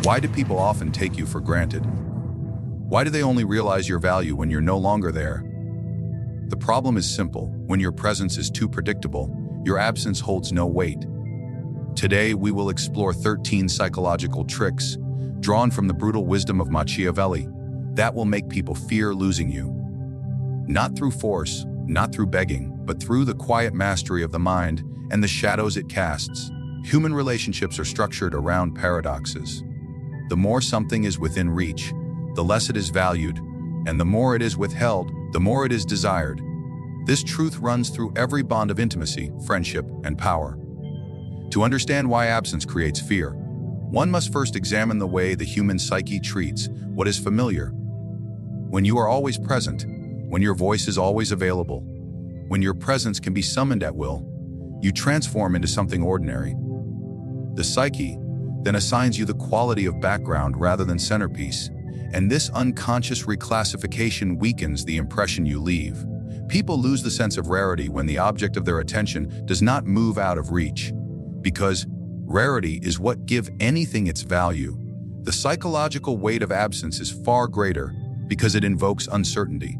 Why do people often take you for granted? Why do they only realize your value when you're no longer there? The problem is simple. When your presence is too predictable, your absence holds no weight. Today, we will explore 13 psychological tricks drawn from the brutal wisdom of Machiavelli that will make people fear losing you. Not through force, not through begging, but through the quiet mastery of the mind and the shadows it casts. Human relationships are structured around paradoxes. The more something is within reach, the less it is valued, and the more it is withheld, the more it is desired. This truth runs through every bond of intimacy, friendship, and power. To understand why absence creates fear, one must first examine the way the human psyche treats what is familiar. When you are always present, when your voice is always available, when your presence can be summoned at will, you transform into something ordinary. The psyche then assigns you the quality of background rather than centerpiece, and this unconscious reclassification weakens the impression you leave. People lose the sense of rarity when the object of their attention does not move out of reach, because rarity is what gives anything its value. The psychological weight of absence is far greater because it invokes uncertainty.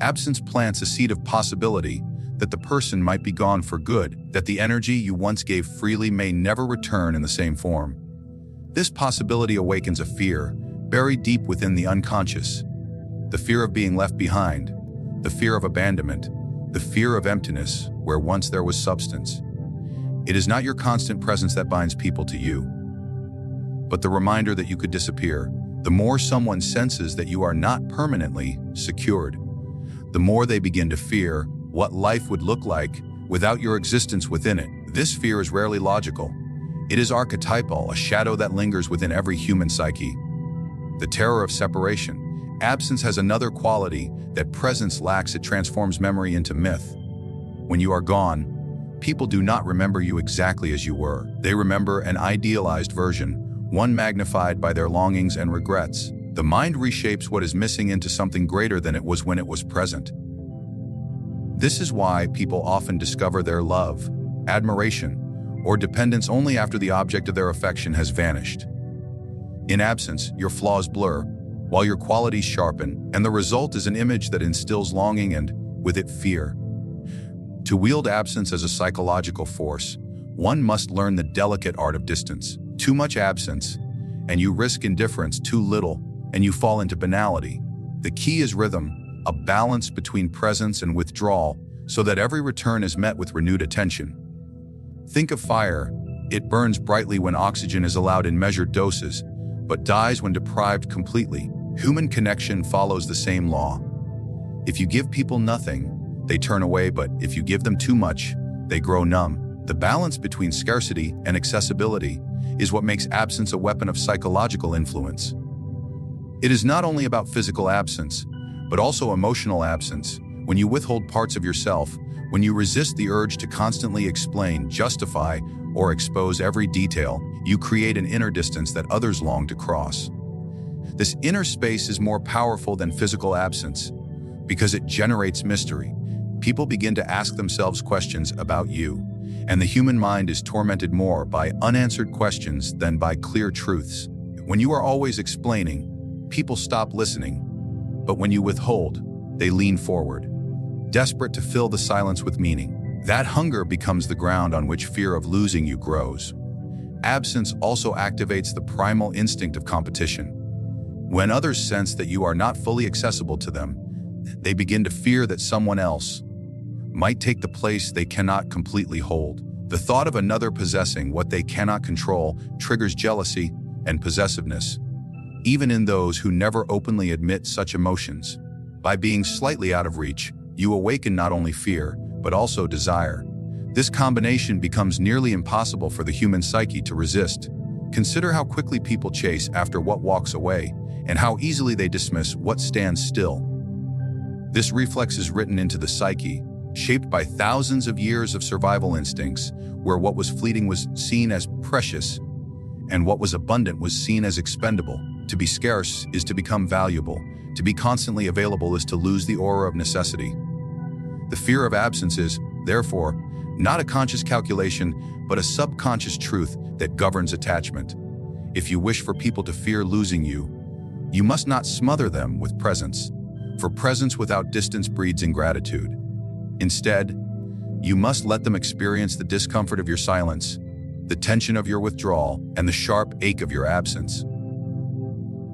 Absence plants a seed of possibility that the person might be gone for good, that the energy you once gave freely may never return in the same form. This possibility awakens a fear buried deep within the unconscious, the fear of being left behind, the fear of abandonment, the fear of emptiness where once there was substance. It is not your constant presence that binds people to you, but the reminder that you could disappear. The more someone senses that you are not permanently secured, the more they begin to fear what life would look like without your existence within it. This fear is rarely logical. It is archetypal, a shadow that lingers within every human psyche. The terror of separation. Absence has another quality that presence lacks. It transforms memory into myth. When you are gone, people do not remember you exactly as you were. They remember an idealized version, one magnified by their longings and regrets. The mind reshapes what is missing into something greater than it was when it was present. This is why people often discover their love, admiration, or dependence only after the object of their affection has vanished. In absence, your flaws blur, while your qualities sharpen, and the result is an image that instills longing and, with it, fear. To wield absence as a psychological force, one must learn the delicate art of distance. Too much absence, and you risk indifference. Too little, and you fall into banality. The key is rhythm, a balance between presence and withdrawal, so that every return is met with renewed attention. Think of fire. It burns brightly when oxygen is allowed in measured doses, but dies when deprived completely. Human connection follows the same law. If you give people nothing, they turn away, but if you give them too much, they grow numb. The balance between scarcity and accessibility is what makes absence a weapon of psychological influence. It is not only about physical absence, but also emotional absence. When you withhold parts of yourself, when you resist the urge to constantly explain, justify, or expose every detail, you create an inner distance that others long to cross. This inner space is more powerful than physical absence because it generates mystery. People begin to ask themselves questions about you, and the human mind is tormented more by unanswered questions than by clear truths. When you are always explaining, people stop listening, but when you withhold, they lean forward, desperate to fill the silence with meaning. That hunger becomes the ground on which fear of losing you grows. Absence also activates the primal instinct of competition. When others sense that you are not fully accessible to them, they begin to fear that someone else might take the place they cannot completely hold. The thought of another possessing what they cannot control triggers jealousy and possessiveness, even in those who never openly admit such emotions. By being slightly out of reach, you awaken not only fear, but also desire. This combination becomes nearly impossible for the human psyche to resist. Consider how quickly people chase after what walks away, and how easily they dismiss what stands still. This reflex is written into the psyche, shaped by thousands of years of survival instincts, where what was fleeting was seen as precious, and what was abundant was seen as expendable. To be scarce is to become valuable. To be constantly available is to lose the aura of necessity. The fear of absence is, therefore, not a conscious calculation, but a subconscious truth that governs attachment. If you wish for people to fear losing you, you must not smother them with presence, for presence without distance breeds ingratitude. Instead, you must let them experience the discomfort of your silence, the tension of your withdrawal, and the sharp ache of your absence.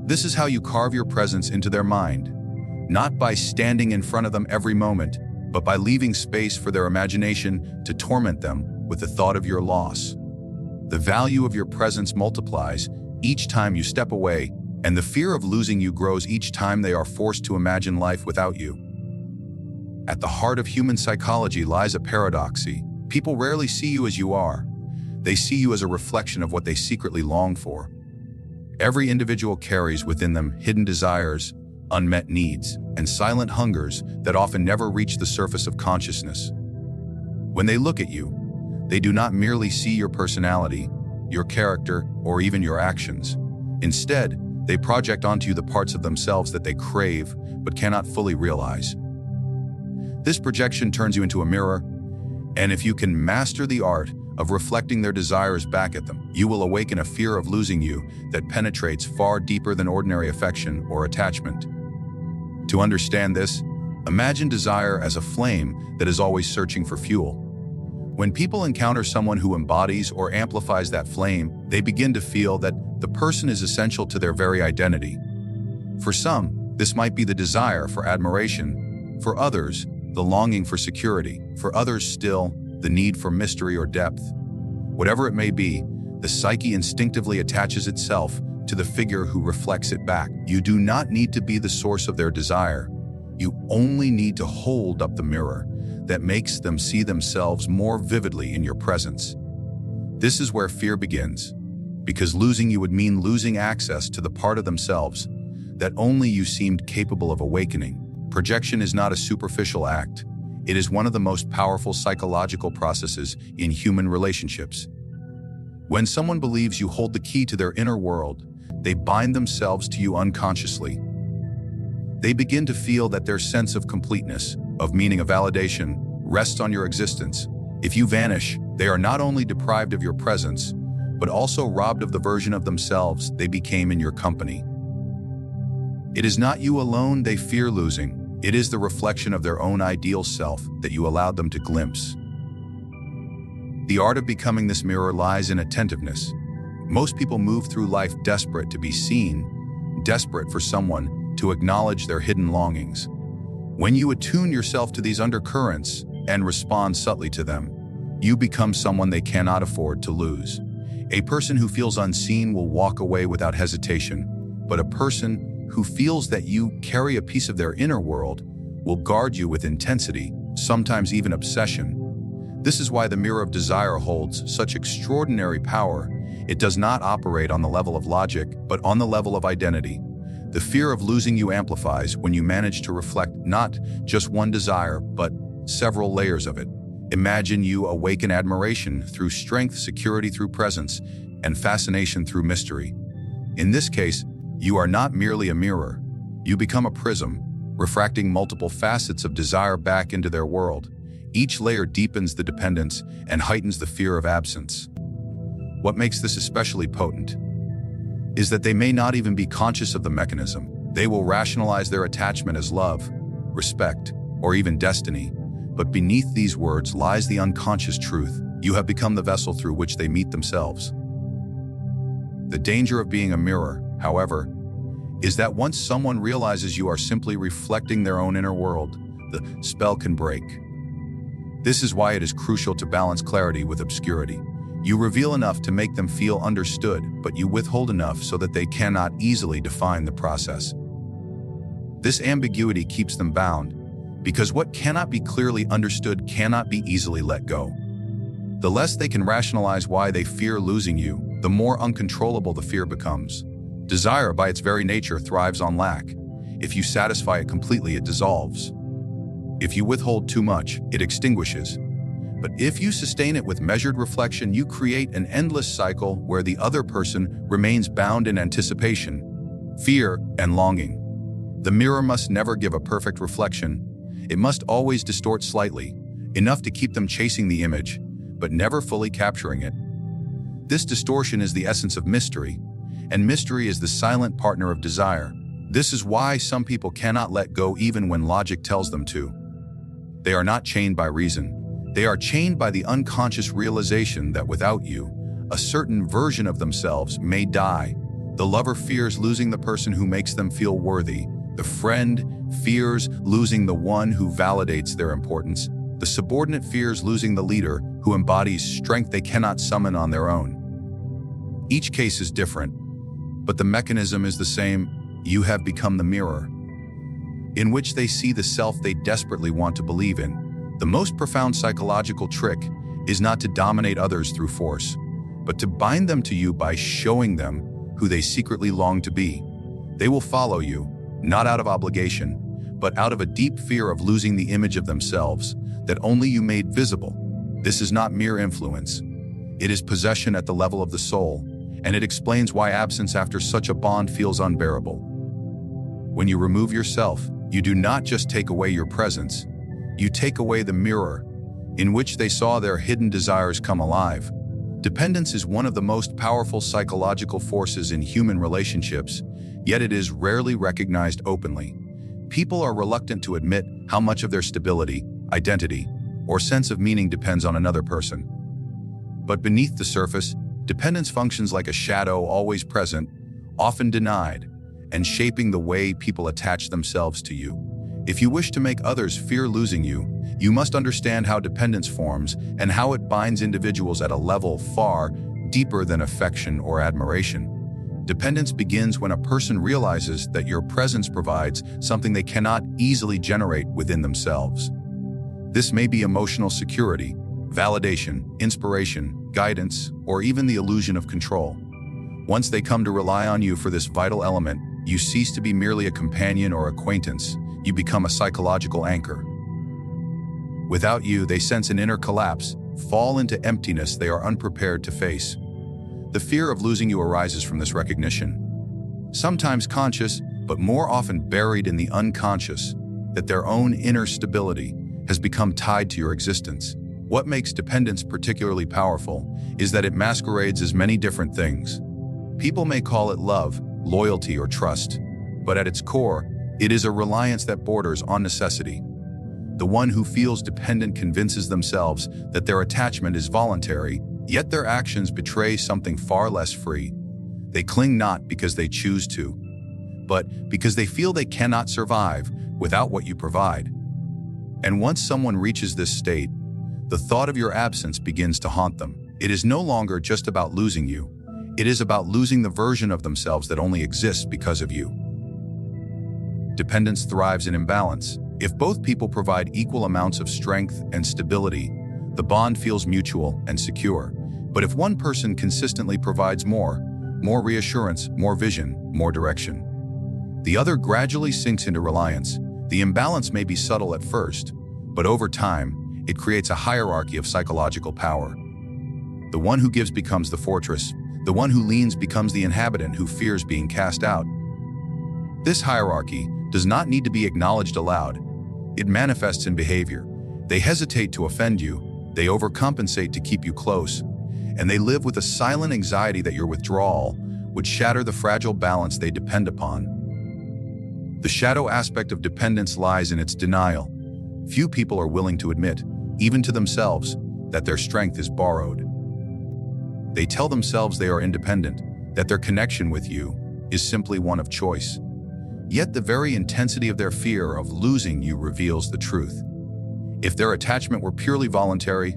This is how you carve your presence into their mind, not by standing in front of them every moment, but by leaving space for their imagination to torment them with the thought of your loss. The value of your presence multiplies each time you step away, and the fear of losing you grows each time they are forced to imagine life without you. At the heart of human psychology lies a paradoxy. People rarely see you as you are. They see you as a reflection of what they secretly long for. Every individual carries within them hidden desires, unmet needs, and silent hungers that often never reach the surface of consciousness. When they look at you, they do not merely see your personality, your character, or even your actions. Instead, they project onto you the parts of themselves that they crave but cannot fully realize. This projection turns you into a mirror, and if you can master the art of reflecting their desires back at them, you will awaken a fear of losing you that penetrates far deeper than ordinary affection or attachment. To understand this, imagine desire as a flame that is always searching for fuel. When people encounter someone who embodies or amplifies that flame, they begin to feel that the person is essential to their very identity. For some, this might be the desire for admiration. For others, the longing for security. For others still, the need for mystery or depth. Whatever it may be, the psyche instinctively attaches itself to the figure who reflects it back. You do not need to be the source of their desire. You only need to hold up the mirror that makes them see themselves more vividly in your presence. This is where fear begins, because losing you would mean losing access to the part of themselves that only you seemed capable of awakening. Projection is not a superficial act. It is one of the most powerful psychological processes in human relationships. When someone believes you hold the key to their inner world, they bind themselves to you unconsciously. They begin to feel that their sense of completeness, of meaning, of validation, rests on your existence. If you vanish, they are not only deprived of your presence, but also robbed of the version of themselves they became in your company. It is not you alone they fear losing. It is the reflection of their own ideal self that you allowed them to glimpse. The art of becoming this mirror lies in attentiveness. Most people move through life desperate to be seen, desperate for someone to acknowledge their hidden longings. When you attune yourself to these undercurrents and respond subtly to them, you become someone they cannot afford to lose. A person who feels unseen will walk away without hesitation, but a person who feels that you carry a piece of their inner world will guard you with intensity, sometimes even obsession. This is why the mirror of desire holds such extraordinary power. It does not operate on the level of logic, but on the level of identity. The fear of losing you amplifies when you manage to reflect not just one desire, but several layers of it. Imagine you awaken admiration through strength, security through presence, and fascination through mystery. In this case, you are not merely a mirror. You become a prism, refracting multiple facets of desire back into their world. Each layer deepens the dependence and heightens the fear of absence. What makes this especially potent is that they may not even be conscious of the mechanism. They will rationalize their attachment as love, respect, or even destiny. But beneath these words lies the unconscious truth. You have become the vessel through which they meet themselves. The danger of being a mirror, however, is that once someone realizes you are simply reflecting their own inner world, the spell can break. This is why it is crucial to balance clarity with obscurity. You reveal enough to make them feel understood, but you withhold enough so that they cannot easily define the process. This ambiguity keeps them bound, because what cannot be clearly understood cannot be easily let go. The less they can rationalize why they fear losing you, the more uncontrollable the fear becomes. Desire, by its very nature, thrives on lack. If you satisfy it completely, it dissolves. If you withhold too much, it extinguishes. But if you sustain it with measured reflection, you create an endless cycle where the other person remains bound in anticipation, fear, and longing. The mirror must never give a perfect reflection. It must always distort slightly, enough to keep them chasing the image, but never fully capturing it. This distortion is the essence of mystery. and mystery is the silent partner of desire. This is why some people cannot let go even when logic tells them to. They are not chained by reason. They are chained by the unconscious realization that without you, a certain version of themselves may die. The lover fears losing the person who makes them feel worthy. The friend fears losing the one who validates their importance. The subordinate fears losing the leader who embodies strength they cannot summon on their own. Each case is different, but the mechanism is the same. You have become the mirror in which they see the self they desperately want to believe in. The most profound psychological trick is not to dominate others through force, but to bind them to you by showing them who they secretly long to be. They will follow you, not out of obligation, but out of a deep fear of losing the image of themselves that only you made visible. This is not mere influence. It is possession at the level of the soul, and it explains why absence after such a bond feels unbearable. When you remove yourself, you do not just take away your presence, you take away the mirror in which they saw their hidden desires come alive. Dependence is one of the most powerful psychological forces in human relationships, yet it is rarely recognized openly. People are reluctant to admit how much of their stability, identity, or sense of meaning depends on another person. But beneath the surface, dependence functions like a shadow, always present, often denied, and shaping the way people attach themselves to you. If you wish to make others fear losing you, you must understand how dependence forms and how it binds individuals at a level far deeper than affection or admiration. Dependence begins when a person realizes that your presence provides something they cannot easily generate within themselves. This may be emotional security, validation, inspiration, guidance, or even the illusion of control. Once they come to rely on you for this vital element, you cease to be merely a companion or acquaintance. You become a psychological anchor. Without you, they sense an inner collapse, fall into emptiness they are unprepared to face. The fear of losing you arises from this recognition, sometimes conscious, but more often buried in the unconscious, that their own inner stability has become tied to your existence. What makes dependence particularly powerful is that it masquerades as many different things. People may call it love, loyalty, or trust, but at its core, it is a reliance that borders on necessity. The one who feels dependent convinces themselves that their attachment is voluntary, yet their actions betray something far less free. They cling not because they choose to, but because they feel they cannot survive without what you provide. And once someone reaches this state, the thought of your absence begins to haunt them. It is no longer just about losing you. It is about losing the version of themselves that only exists because of you. Dependence thrives in imbalance. If both people provide equal amounts of strength and stability, the bond feels mutual and secure. But if one person consistently provides more reassurance, more vision, more direction, the other gradually sinks into reliance. The imbalance may be subtle at first, but over time, it creates a hierarchy of psychological power. The one who gives becomes the fortress. The one who leans becomes the inhabitant who fears being cast out. This hierarchy does not need to be acknowledged aloud. It manifests in behavior. They hesitate to offend you, they overcompensate to keep you close, and they live with a silent anxiety that your withdrawal would shatter the fragile balance they depend upon. The shadow aspect of dependence lies in its denial. Few people are willing to admit, even to themselves, that their strength is borrowed. They tell themselves they are independent, that their connection with you is simply one of choice. Yet the very intensity of their fear of losing you reveals the truth. If their attachment were purely voluntary,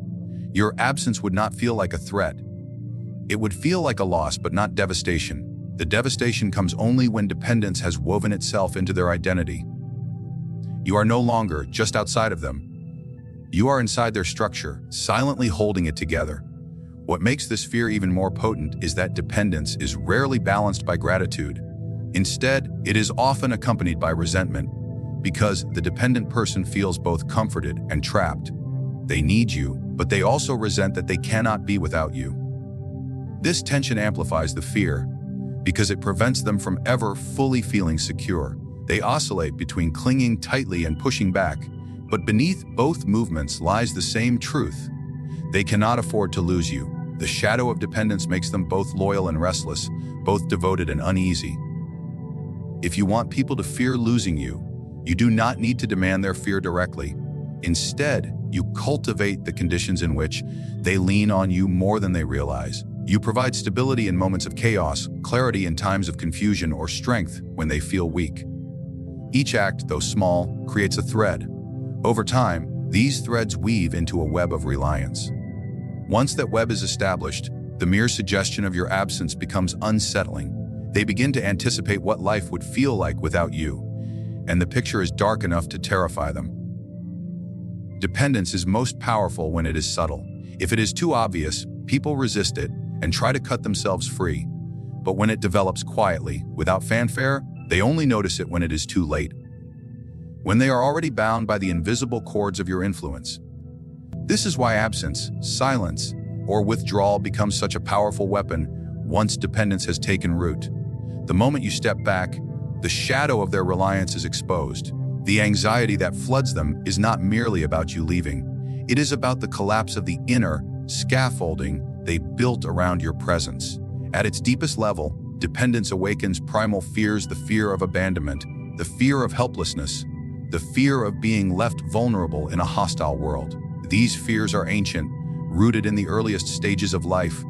your absence would not feel like a threat. It would feel like a loss, but not devastation. The devastation comes only when dependence has woven itself into their identity. You are no longer just outside of them. You are inside their structure, silently holding it together. What makes this fear even more potent is that dependence is rarely balanced by gratitude. Instead, it is often accompanied by resentment, because the dependent person feels both comforted and trapped. They need you, but they also resent that they cannot be without you. This tension amplifies the fear, because it prevents them from ever fully feeling secure. They oscillate between clinging tightly and pushing back, but beneath both movements lies the same truth. They cannot afford to lose you. The shadow of dependence makes them both loyal and restless, both devoted and uneasy. If you want people to fear losing you, you do not need to demand their fear directly. Instead, you cultivate the conditions in which they lean on you more than they realize. You provide stability in moments of chaos, clarity in times of confusion, or strength when they feel weak. Each act, though small, creates a thread. Over time, these threads weave into a web of reliance. Once that web is established, the mere suggestion of your absence becomes unsettling. They begin to anticipate what life would feel like without you, and the picture is dark enough to terrify them. Dependence is most powerful when it is subtle. If it is too obvious, people resist it and try to cut themselves free. But when it develops quietly, without fanfare, they only notice it when it is too late. When they are already bound by the invisible cords of your influence. This is why absence, silence, or withdrawal becomes such a powerful weapon once dependence has taken root. The moment you step back, the shadow of their reliance is exposed. The anxiety that floods them is not merely about you leaving. It is about the collapse of the inner scaffolding they built around your presence. At its deepest level, dependence awakens primal fears: the fear of abandonment, the fear of helplessness, the fear of being left vulnerable in a hostile world. These fears are ancient, rooted in the earliest stages of life,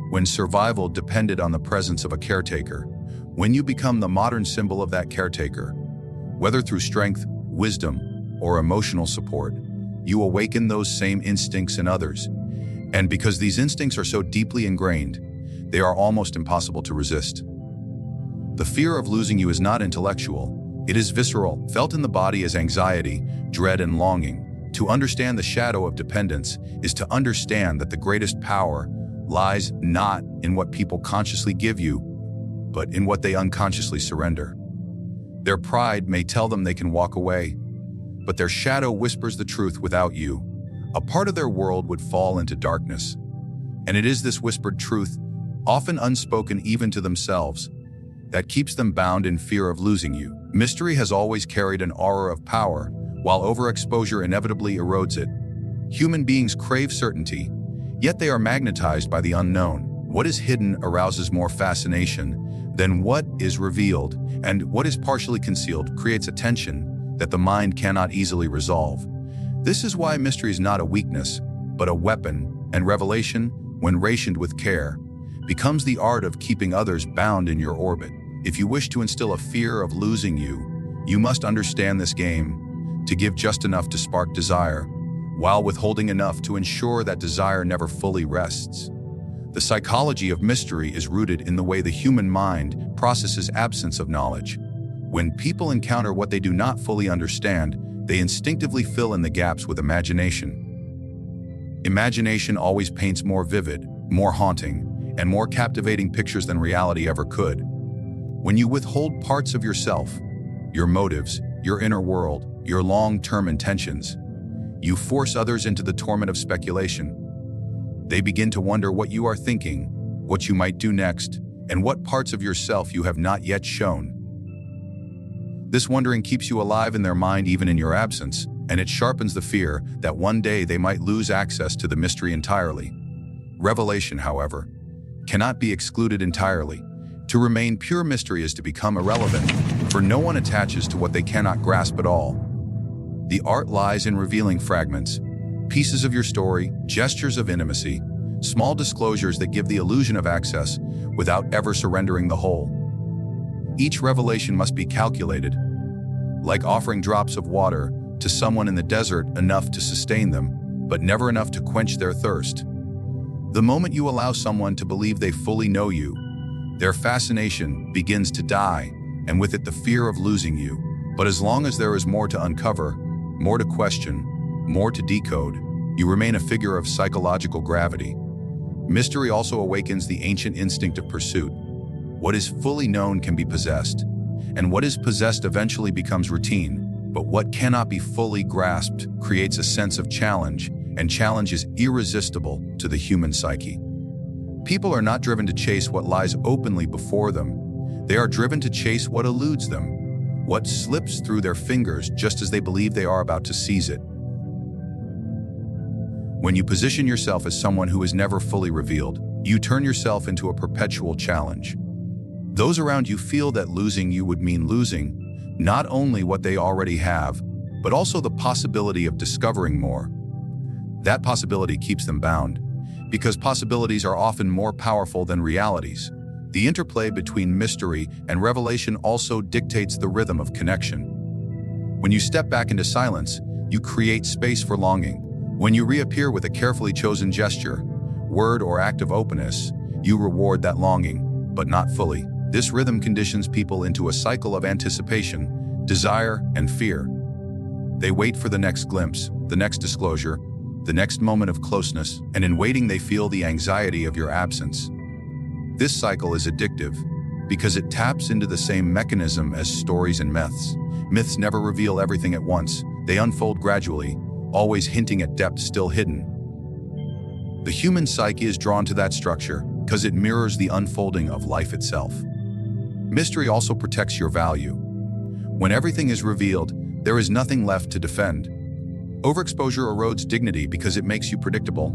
when survival depended on the presence of a caretaker. When you become the modern symbol of that caretaker, whether through strength, wisdom, or emotional support, you awaken those same instincts in others. And because these instincts are so deeply ingrained, they are almost impossible to resist. The fear of losing you is not intellectual. It is visceral, felt in the body as anxiety, dread, and longing. To understand the shadow of dependence is to understand that the greatest power lies not in what people consciously give you, but in what they unconsciously surrender. Their pride may tell them they can walk away, but their shadow whispers the truth: without you, a part of their world would fall into darkness. And it is this whispered truth, often unspoken even to themselves, that keeps them bound in fear of losing you. Mystery has always carried an aura of power, while overexposure inevitably erodes it. Human beings crave certainty, yet they are magnetized by the unknown. What is hidden arouses more fascination than what is revealed, and what is partially concealed creates a tension that the mind cannot easily resolve. This is why mystery is not a weakness, but a weapon, and revelation, when rationed with care, becomes the art of keeping others bound in your orbit. If you wish to instill a fear of losing you, you must understand this game: to give just enough to spark desire, while withholding enough to ensure that desire never fully rests. The psychology of mystery is rooted in the way the human mind processes absence of knowledge. When people encounter what they do not fully understand, they instinctively fill in the gaps with imagination. Imagination always paints more vivid, more haunting, and more captivating pictures than reality ever could. When you withhold parts of yourself, your motives, your inner world, your long-term intentions, you force others into the torment of speculation. They begin to wonder what you are thinking, what you might do next, and what parts of yourself you have not yet shown. This wondering keeps you alive in their mind even in your absence, and it sharpens the fear that one day they might lose access to the mystery entirely. Revelation, however, cannot be excluded entirely. To remain pure mystery is to become irrelevant, for no one attaches to what they cannot grasp at all. The art lies in revealing fragments, pieces of your story, gestures of intimacy, small disclosures that give the illusion of access without ever surrendering the whole. Each revelation must be calculated, like offering drops of water to someone in the desert, enough to sustain them, but never enough to quench their thirst. The moment you allow someone to believe they fully know you, their fascination begins to die, and with it the fear of losing you. But as long as there is more to uncover, more to question, more to decode, you remain a figure of psychological gravity. Mystery also awakens the ancient instinct of pursuit. What is fully known can be possessed, and what is possessed eventually becomes routine. But what cannot be fully grasped creates a sense of challenge, and challenge is irresistible to the human psyche. People are not driven to chase what lies openly before them. They are driven to chase what eludes them, what slips through their fingers just as they believe they are about to seize it. When you position yourself as someone who is never fully revealed, you turn yourself into a perpetual challenge. Those around you feel that losing you would mean losing not only what they already have, but also the possibility of discovering more. That possibility keeps them bound, because possibilities are often more powerful than realities. The interplay between mystery and revelation also dictates the rhythm of connection. When you step back into silence, you create space for longing. When you reappear with a carefully chosen gesture, word, or act of openness, you reward that longing, but not fully. This rhythm conditions people into a cycle of anticipation, desire, and fear. They wait for the next glimpse, the next disclosure, the next moment of closeness, and in waiting they feel the anxiety of your absence. This cycle is addictive because it taps into the same mechanism as stories and myths. Myths never reveal everything at once. They unfold gradually, always hinting at depth still hidden. The human psyche is drawn to that structure because it mirrors the unfolding of life itself. Mystery also protects your value. When everything is revealed, there is nothing left to defend. Overexposure erodes dignity because it makes you predictable,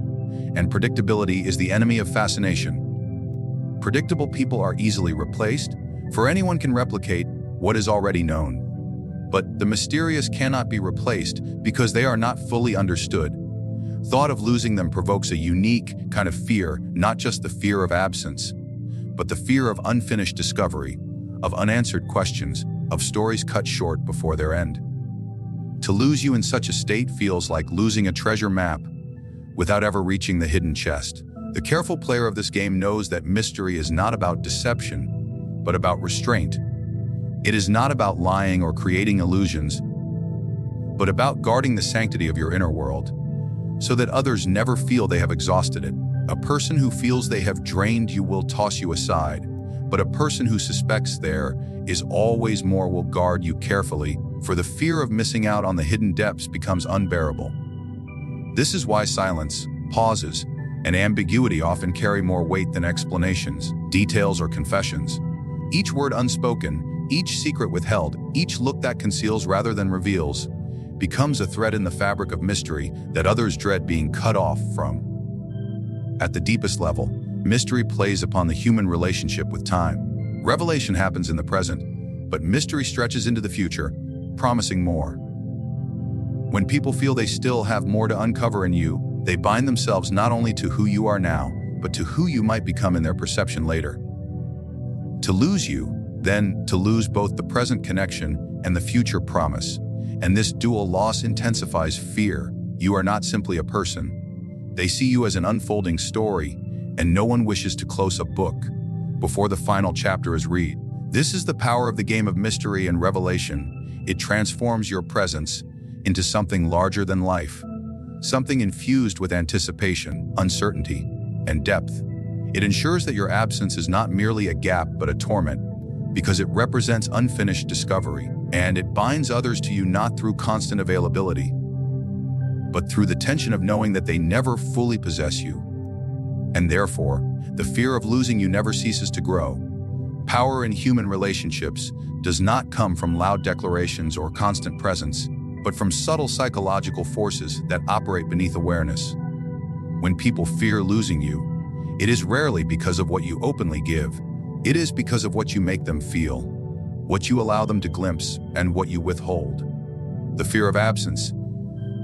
and predictability is the enemy of fascination. Predictable people are easily replaced, for anyone can replicate what is already known. But the mysterious cannot be replaced because they are not fully understood. Thought of losing them provokes a unique kind of fear, not just the fear of absence, but the fear of unfinished discovery, of unanswered questions, of stories cut short before their end. To lose you in such a state feels like losing a treasure map without ever reaching the hidden chest. The careful player of this game knows that mystery is not about deception, but about restraint. It is not about lying or creating illusions, but about guarding the sanctity of your inner world, so that others never feel they have exhausted it. A person who feels they have drained you will toss you aside, but a person who suspects there is always more will guard you carefully, for the fear of missing out on the hidden depths becomes unbearable. This is why silence, pauses, and ambiguity often carry more weight than explanations, details, or confessions. Each word unspoken, each secret withheld, each look that conceals rather than reveals, becomes a thread in the fabric of mystery that others dread being cut off from. At the deepest level, mystery plays upon the human relationship with time. Revelation happens in the present, but mystery stretches into the future, promising more. When people feel they still have more to uncover in you, they bind themselves not only to who you are now, but to who you might become in their perception later. To lose you, then to lose both the present connection and the future promise. And this dual loss intensifies fear. You are not simply a person. They see you as an unfolding story, and no one wishes to close a book before the final chapter is read. This is the power of the game of mystery and revelation. It transforms your presence into something larger than life, something infused with anticipation, uncertainty, and depth. It ensures that your absence is not merely a gap but a torment, because it represents unfinished discovery, and it binds others to you not through constant availability, but through the tension of knowing that they never fully possess you. And therefore, the fear of losing you never ceases to grow. Power in human relationships does not come from loud declarations or constant presence, but from subtle psychological forces that operate beneath awareness. When people fear losing you, it is rarely because of what you openly give. It is because of what you make them feel, what you allow them to glimpse, and what you withhold. The fear of absence,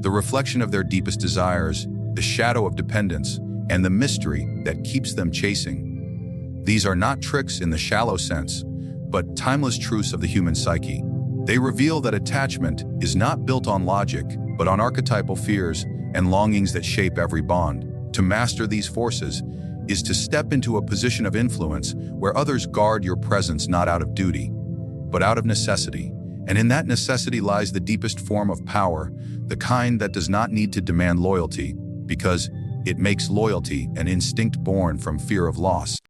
the reflection of their deepest desires, the shadow of dependence, and the mystery that keeps them chasing. These are not tricks in the shallow sense, but timeless truths of the human psyche. They reveal that attachment is not built on logic, but on archetypal fears and longings that shape every bond. To master these forces is to step into a position of influence where others guard your presence not out of duty, but out of necessity. And in that necessity lies the deepest form of power, the kind that does not need to demand loyalty, because it makes loyalty an instinct born from fear of loss.